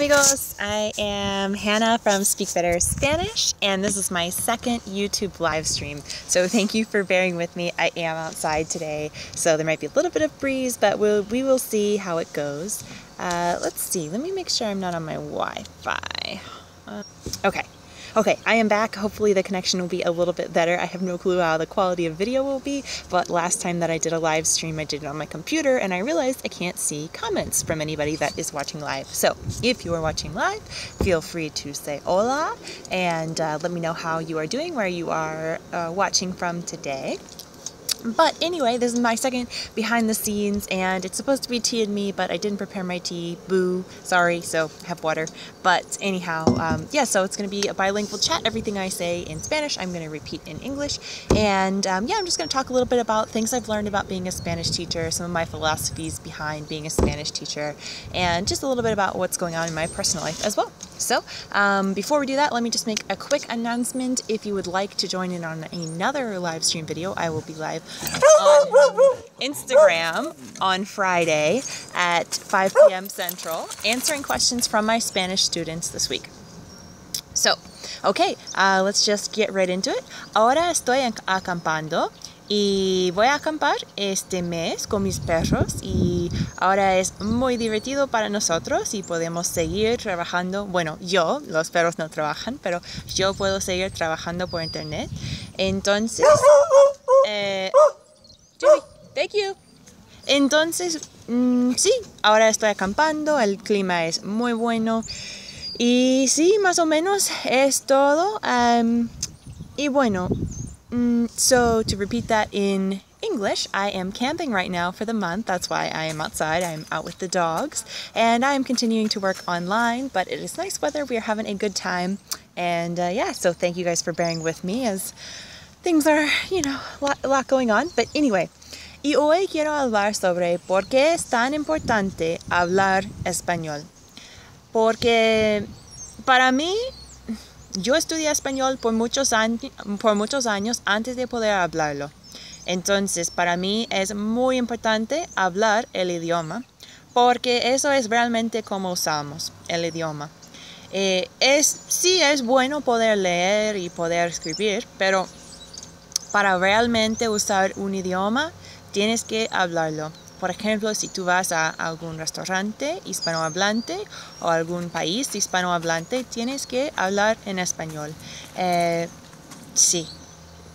amigos, I am Hannah from Speak Better Spanish, and this is my second YouTube live stream. So thank you for bearing with me. I am outside today, so there might be a little bit of breeze, but we will see how it goes. Let's see, let me make sure I'm not on my Wi-Fi. Okay, I am back. Hopefully the connection will be a little bit better. I have no clue how the quality of video will be, but last time that I did a live stream, I did it on my computer, and I realized I can't see comments from anybody that is watching live. So if you are watching live, feel free to say hola, and let me know how you are doing, where you are watching from today. But anyway, this is my second behind the scenes, and it's supposed to be tea and me, but I didn't prepare my tea. Boo. Sorry, so I have water. But anyhow, yeah, so it's going to be a bilingual chat. Everything I say in Spanish, I'm going to repeat in English. And yeah, I'm just going to talk a little bit about things I've learned about being a Spanish teacher, some of my philosophies behind being a Spanish teacher, and just a little bit about what's going on in my personal life as well. So before we do that, let me just make a quick announcement. If you would like to join in on another live stream video, I will be live on Instagram on Friday at 5 p.m. Central, answering questions from my Spanish students this week. So, okay, let's just get right into it. Ahora estoy acampando. Y voy a acampar este mes con mis perros y ahora es muy divertido para nosotros y podemos seguir trabajando. Bueno, los perros no trabajan, pero yo puedo seguir trabajando por internet. Entonces, thank you. Entonces, sí, ahora estoy acampando, el clima es muy bueno y sí, más o menos es todo. Y bueno, so to repeat that in English, I am camping right now for the month. That's why I am outside. I'm out with the dogs, and I am continuing to work online, but it is nice weather. We are having a good time, and yeah, so thank you guys for bearing with me as things are, a lot going on. But anyway, y hoy quiero hablar sobre por qué es tan importante hablar español. Porque para mí, yo estudié español por muchos años antes de poder hablarlo. Entonces, para mí es muy importante hablar el idioma, porque eso es realmente como usamos el idioma. Sí es bueno poder leer y poder escribir, pero para realmente usar un idioma, tienes que hablarlo. Por ejemplo, si tú vas a algún restaurante hispanohablante o algún país hispanohablante, tienes que hablar en español. Sí,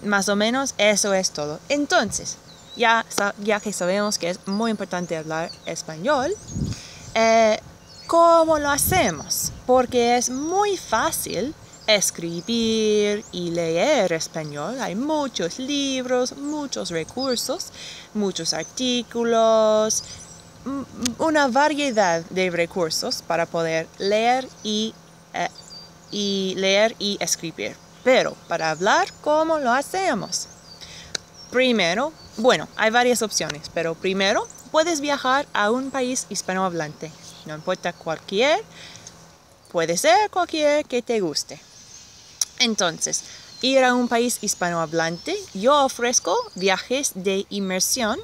más o menos eso es todo. Entonces, ya que sabemos que es muy importante hablar español, ¿cómo lo hacemos? Porque es muy fácil escribir y leer español. Hay muchos libros, muchos recursos, muchos artículos, una variedad de recursos para poder leer y escribir. Pero para hablar, ¿cómo lo hacemos? Primero, bueno, hay varias opciones, pero primero puedes viajar a un país hispanohablante. No importa cualquier, puede ser cualquier que te guste. Entonces, ir a un país hispanohablante, yo ofrezco viajes de inmersión.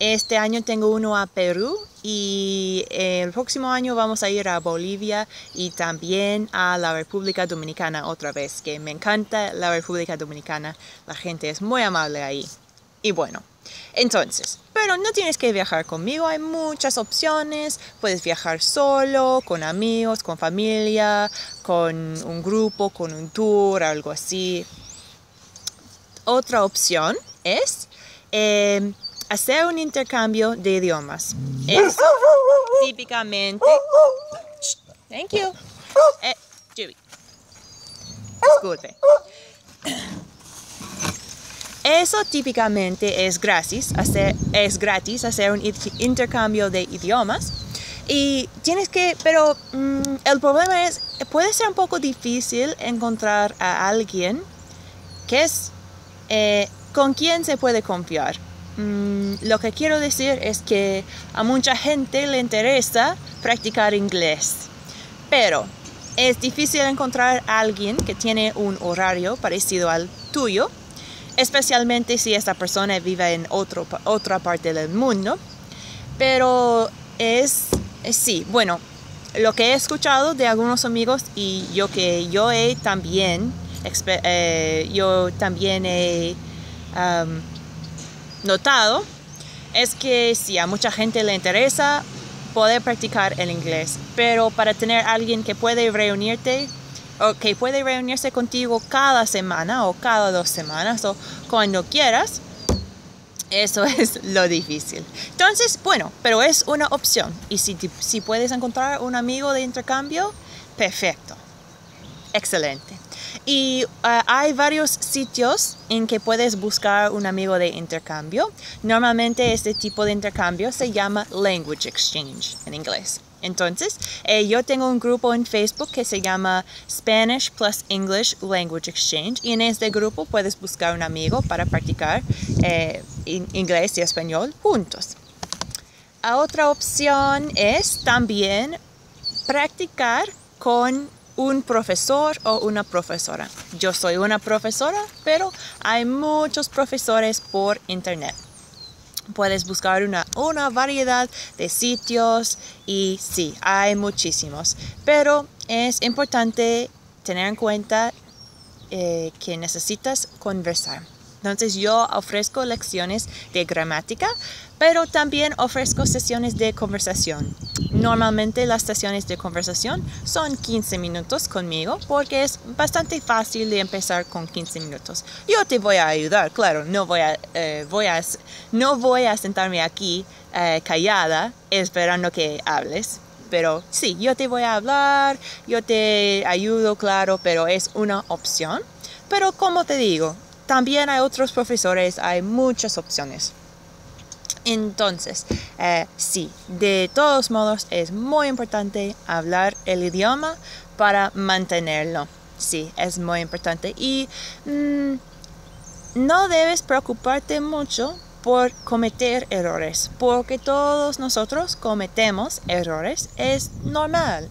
Este año tengo uno a Perú y el próximo año vamos a ir a Bolivia y también a la República Dominicana otra vez, que me encanta la República Dominicana. La gente es muy amable ahí. Y bueno, entonces, pero no tienes que viajar conmigo, hay muchas opciones. Puedes viajar solo, con amigos, con familia, con un grupo, con un tour, algo así. Otra opción es hacer un intercambio de idiomas. Eso típicamente... Thank you. Judy. Disculpe. Eso típicamente es gratis hacer un intercambio de idiomas. Y tienes que, pero el problema es, puede ser un poco difícil encontrar a alguien que es con quien se puede confiar. Lo que quiero decir es que a mucha gente le interesa practicar inglés, pero es difícil encontrar a alguien que tiene un horario parecido al tuyo, especialmente si esta persona vive en otra parte del mundo. Pero sí, bueno, lo que he escuchado de algunos amigos y yo también he notado es que si a mucha gente le interesa poder practicar el inglés, pero para tener alguien que puede reunirse contigo cada semana o cada 2 semanas o cuando quieras, eso es lo difícil. Entonces, bueno, pero es una opción. Y si puedes encontrar un amigo de intercambio, perfecto. Excelente. Y hay varios sitios en que puedes buscar un amigo de intercambio. Normalmente este tipo de intercambio se llama Language Exchange en inglés. Entonces, yo tengo un grupo en Facebook que se llama Spanish plus English Language Exchange y en este grupo puedes buscar un amigo para practicar inglés y español juntos. Otra opción es también practicar con un profesor o una profesora. Yo soy una profesora, pero hay muchos profesores por internet. Puedes buscar una variedad de sitios y sí, hay muchísimos. Pero es importante tener en cuenta que necesitas conversar. Entonces yo ofrezco lecciones de gramática, pero también ofrezco sesiones de conversación. Normalmente las sesiones de conversación son 15 minutos conmigo porque es bastante fácil de empezar con 15 minutos. Yo te voy a ayudar, claro, no voy a sentarme aquí callada esperando que hables. Pero sí, yo te voy a hablar, yo te ayudo, claro, pero es una opción. Pero como te digo, también hay otros profesores, hay muchas opciones. Entonces, sí, de todos modos es muy importante hablar el idioma para mantenerlo. Sí, es muy importante. Y no debes preocuparte mucho por cometer errores, porque todos nosotros cometemos errores. Es normal,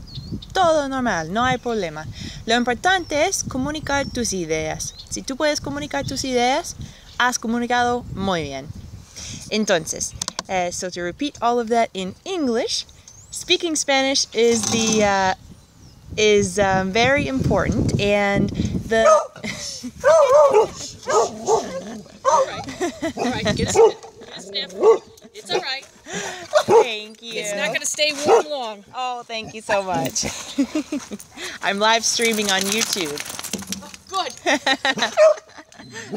todo normal, no hay problema. Lo importante es comunicar tus ideas. Si tú puedes comunicar tus ideas, has comunicado muy bien. Entonces, so to repeat all of that in English, speaking Spanish is very important, and the all right, get a sniff. It's all right. Thank you. It's not going to stay warm long. Oh, thank you so much. I'm live streaming on YouTube. Good.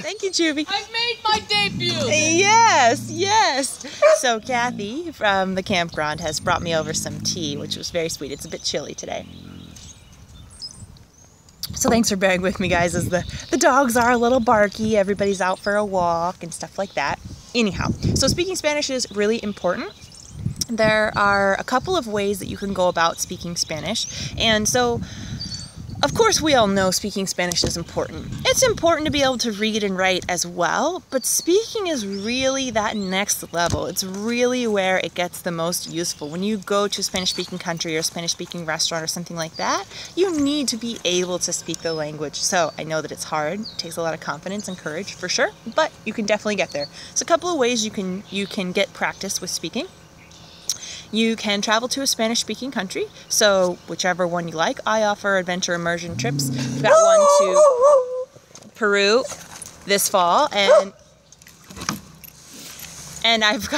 Thank you, Juby. I've made my debut. Yes, yes. So Kathy from the campground has brought me over some tea, which was very sweet. It's a bit chilly today. So thanks for bearing with me, guys, as the dogs are a little barky. Everybody's out for a walk and stuff like that. Anyhow, so speaking Spanish is really important. There are a couple of ways that you can go about speaking Spanish. And so, of course, we all know speaking Spanish is important. It's important to be able to read and write as well, but speaking is really that next level. It's really where it gets the most useful. When you go to a Spanish-speaking country or a Spanish-speaking restaurant or something like that, you need to be able to speak the language. So I know that it's hard. It takes a lot of confidence and courage for sure, but you can definitely get there. So a couple of ways you can get practice with speaking. You can travel to a Spanish-speaking country, so whichever one you like. I offer adventure immersion trips. We've got one to Peru this fall, and I've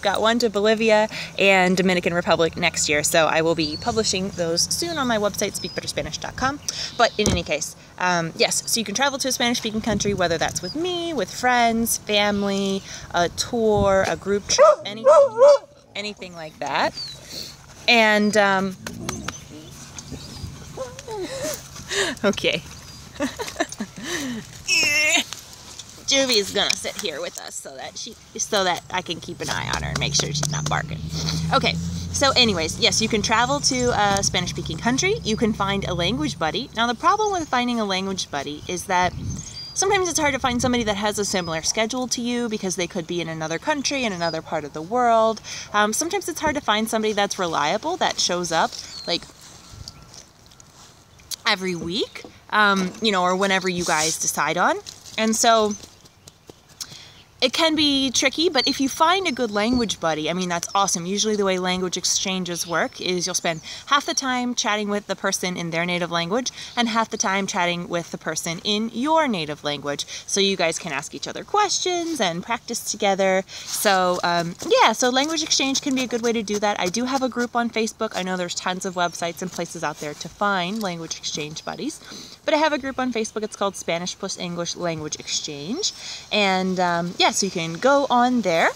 got one to Bolivia and Dominican Republic next year. So I will be publishing those soon on my website, speakbetterspanish.com. But in any case, yes, so you can travel to a Spanish-speaking country, whether that's with me, with friends, family, a tour, a group trip, anything like that. And, okay. Juvie is gonna sit here with us so that I can keep an eye on her and make sure she's not barking. Okay, so anyways, yes, you can travel to a Spanish-speaking country. You can find a language buddy. Now, the problem with finding a language buddy is that sometimes it's hard to find somebody that has a similar schedule to you because they could be in another country, in another part of the world. Sometimes it's hard to find somebody that's reliable, that shows up, like, every week, or whenever you guys decide on. And so it can be tricky, but if you find a good language buddy, I mean, that's awesome. Usually the way language exchanges work is you'll spend half the time chatting with the person in their native language and half the time chatting with the person in your native language. So you guys can ask each other questions and practice together. So yeah, so language exchange can be a good way to do that. I do have a group on Facebook. I know there's tons of websites and places out there to find language exchange buddies, but I have a group on Facebook. It's called Spanish plus English Language Exchange. And yeah, so you can go on there.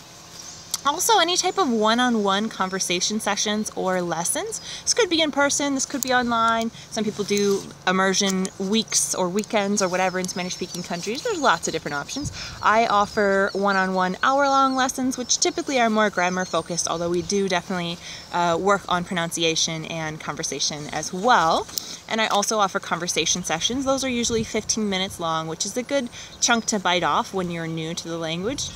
Also, any type of one-on-one conversation sessions or lessons. This could be in person, this could be online. Some people do immersion weeks or weekends or whatever in Spanish-speaking countries. There's lots of different options. I offer one-on-one hour-long lessons, which typically are more grammar-focused, although we do definitely work on pronunciation and conversation as well. And I also offer conversation sessions. Those are usually 15 minutes long, which is a good chunk to bite off when you're new to the language.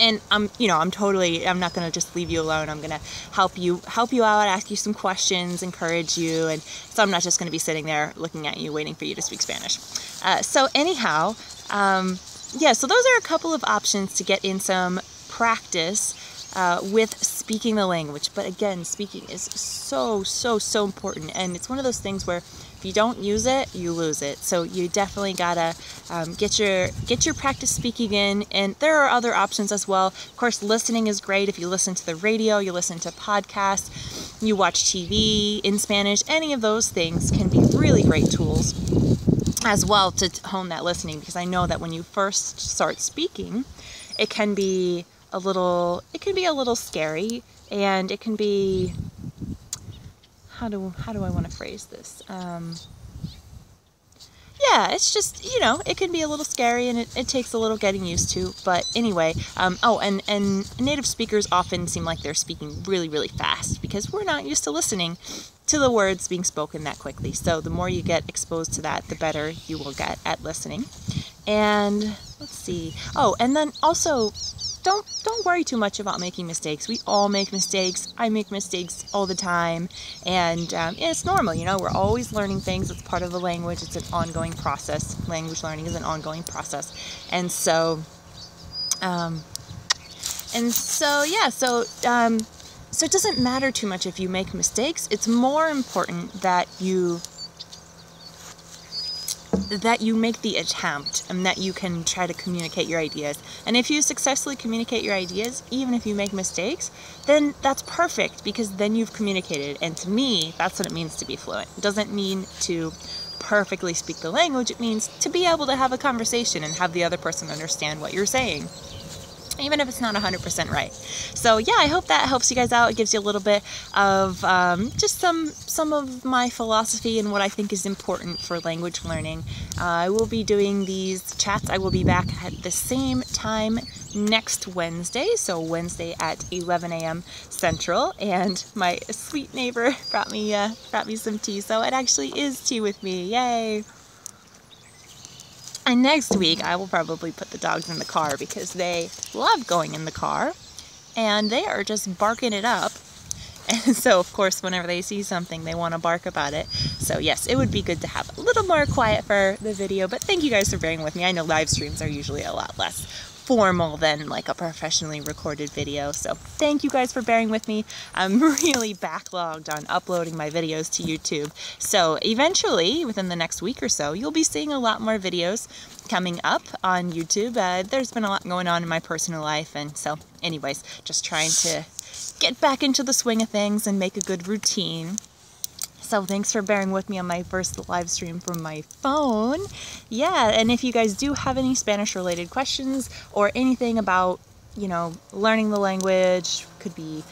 And I'm not going to just leave you alone. I'm going to help you out, ask you some questions, encourage you. And so I'm not just going to be sitting there looking at you, waiting for you to speak Spanish. So anyhow, yeah, so those are a couple of options to get in some practice with speaking the language. But again, speaking is so important. And it's one of those things where if you don't use it, you lose it. So you definitely gotta get your practice speaking in. And there are other options as well. Of course, listening is great. If you listen to the radio, you listen to podcasts, you watch TV in Spanish, any of those things can be really great tools as well to hone that listening, because I know that when you first start speaking, it can be a little scary, and it can be, how do I want to phrase this? Yeah, it's just, it can be a little scary, and it takes a little getting used to. But anyway, oh, and native speakers often seem like they're speaking really fast because we're not used to listening to the words being spoken that quickly. So the more you get exposed to that, the better you will get at listening. And let's see. Oh, and then also, don't worry too much about making mistakes. We all make mistakes. I make mistakes all the time, and it's normal. We're always learning things. It's part of the language. It's an ongoing process. Language learning is an ongoing process, and so yeah. So it doesn't matter too much if you make mistakes. It's more important that you make the attempt and that you can try to communicate your ideas. And if you successfully communicate your ideas, even if you make mistakes, then that's perfect, because then you've communicated. And to me, that's what it means to be fluent. It doesn't mean to perfectly speak the language. It means to be able to have a conversation and have the other person understand what you're saying, even if it's not 100% right. So yeah, I hope that helps you guys out. It gives you a little bit of just some of my philosophy and what I think is important for language learning. I will be doing these chats. I will be back at the same time next Wednesday, so Wednesday at 11 a.m. Central. And my sweet neighbor brought me some tea, so it actually is tea with me. Yay! And next week, I will probably put the dogs in the car because they love going in the car, and they are just barking it up. And so, of course, whenever they see something, they want to bark about it. So yes, it would be good to have a little more quiet for the video, but thank you guys for bearing with me. I know live streams are usually a lot less formal than like a professionally recorded video, so thank you guys for bearing with me. I'm really backlogged on uploading my videos to YouTube, so eventually within the next week or so you'll be seeing a lot more videos coming up on YouTube. There's been a lot going on in my personal life, and so anyways, just trying to get back into the swing of things and make a good routine. So thanks for bearing with me on my first live stream from my phone. Yeah, and if you guys do have any Spanish related questions or anything about, learning the language, could be